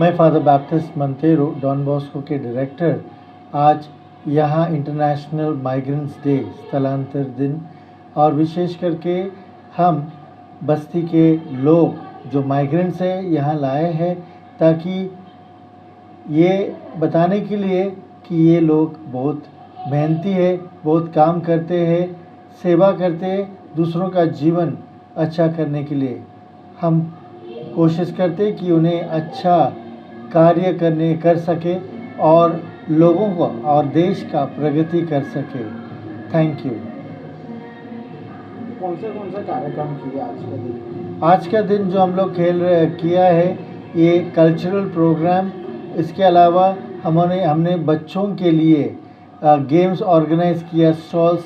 मैं father Baptist Monteiro, Don Bosco के director, आज यहाँ इंटरनेशनल माइग्रेंट्स डे, स्थलांतर दिन, और विशेष करके हम बस्ती के लोग जो माइग्रेंट्स हैं यहाँ लाए हैं ताकि ये बताने के लिए कि ये लोग बहुत मेहनती है, बहुत काम करते हैं, सेवा करते हैं, दूसरों का जीवन अच्छा करने के लिए। हम कोशिश करते कि उन्हें अच्छा कार्य कर सके और लोगों को और देश का प्रगति कर सके। Thank you. कौन से कार्यक्रम किए आज का दिन? आज का दिन जो हम लोग किया है ये कल्चरल प्रोग्राम, इसके अलावा हमने बच्चों के लिए गेम्स ऑर्गेनाइज किया, स्टॉल्स,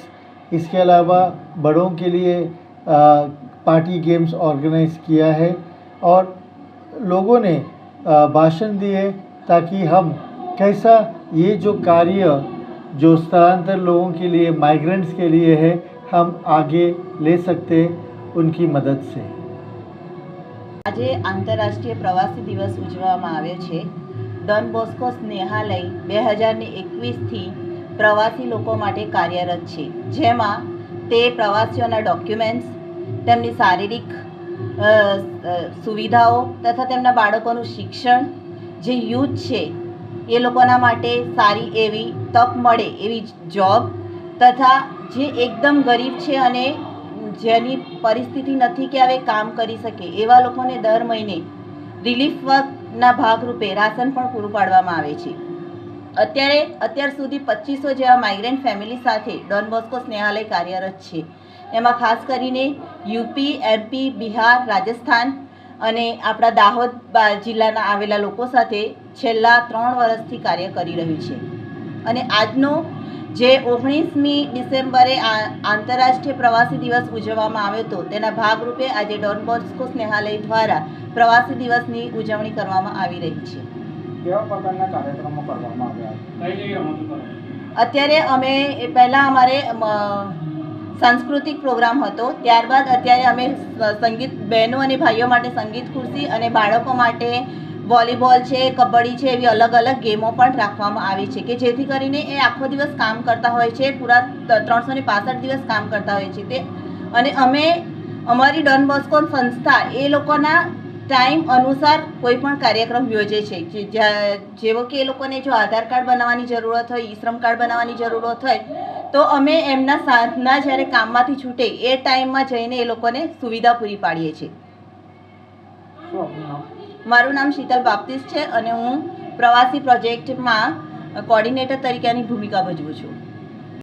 इसके अलावा बड़ों के लिए पार्टी गेम्स ऑर्गेनाइज किया है और लोगों ने भाषण दिए ताकि हम कैसा ये जो कार्य जो स्थलांतर लोगों के लिए, माइग्रेंट्स के लिए है, हम आगे ले सकते उनकी मदद से। આજે આંતરરાષ્ટ્રીય પ્રવાસી દિવસ ઉજવવામાં આવ્યો છે। ડોન બોસ્કો સ્નેહાલય 2021થી પ્રવાસી લોકો માટે કાર્યરત છે, જેમાં તે પ્રવાસીઓના ડોક્યુમેન્ટ્સ, તેમની શારીરિક સુવિધાઓ તથા તેમના બાળકોનું શિક્ષણ, જે યુથ છે એ લોકોના માટે સારી એવી તક મળે એવી જોબ, તથા જે એકદમ ગરીબ છે અને જેની પરિસ્થિતિ નથી કે હવે કામ કરી શકે એવા લોકોને દર મહિને રિલીફ વર્કના ભાગરૂપે રાશન પણ પૂરું પાડવામાં આવે છે। અત્યાર સુધી 2500 જેવા માઇગ્રન્ટ ફેમિલી સાથે ડોન બોસ્કો સ્નેહાલય કાર્યરત છે। એમાં ખાસ કરીને યુપી, એમપી, બિહાર, રાજસ્થાન અને આપણા દાહોદ જિલ્લાના આવેલા લોકો સાથે છેલ્લા 3 વર્ષથી કાર્ય કરી રહ્યું છે। અને આજનો જે 19મી ડિસેમ્બરે આંતરરાષ્ટ્રીય પ્રવાસી દિવસ ઉજવવામાં આવ્યો હતો તેના ભાગરૂપે આજે ડોન બોસ્કો સ્નેહાલય દ્વારા પ્રવાસી દિવસની ઉજવણી કરવામાં આવી રહી છે। કેવા પ્રકારના કાર્યક્રમો કરવામાં આવ્યા? અત્યારે અમે પહેલાં અમારે સાંસ્કૃતિક પ્રોગ્રામ હતો, ત્યારબાદ અત્યારે અમે સંગીત, બહેનો અને ભાઈઓ માટે સંગીત ખુરશી અને બાળકો માટે વોલીબોલ છે, કબડ્ડી છે, એવી અલગ અલગ ગેમો પણ રાખવામાં આવી છે કે જેથી કરીને એ આખો દિવસ કામ કરતા હોય છે, પૂરા 365 દિવસ કામ કરતા હોય છે તે। અને અમે અમારી ડોન બોસ્કો સંસ્થા એ લોકોના ટાઈમ અનુસાર કોઈ પણ કાર્યક્રમ યોજે છે, જેવો કે એ લોકોને જો આધાર કાર્ડ બનાવવાની જરૂરત હોય, ઈ શ્રમ કાર્ડ બનાવવાની જરૂરત હોય તો અમે એમના સાંજના જ્યારે કામમાંથી છૂટે એ ટાઈમમાં જઈને એ લોકોને સુવિધા પૂરી પાડીએ છીએ। મારું નામ શીતલ બાપ્તિસ્ટ છે અને હું પ્રવાસી પ્રોજેક્ટમાં કોર્ડિનેટર તરીકેની ભૂમિકા ભજવું છું।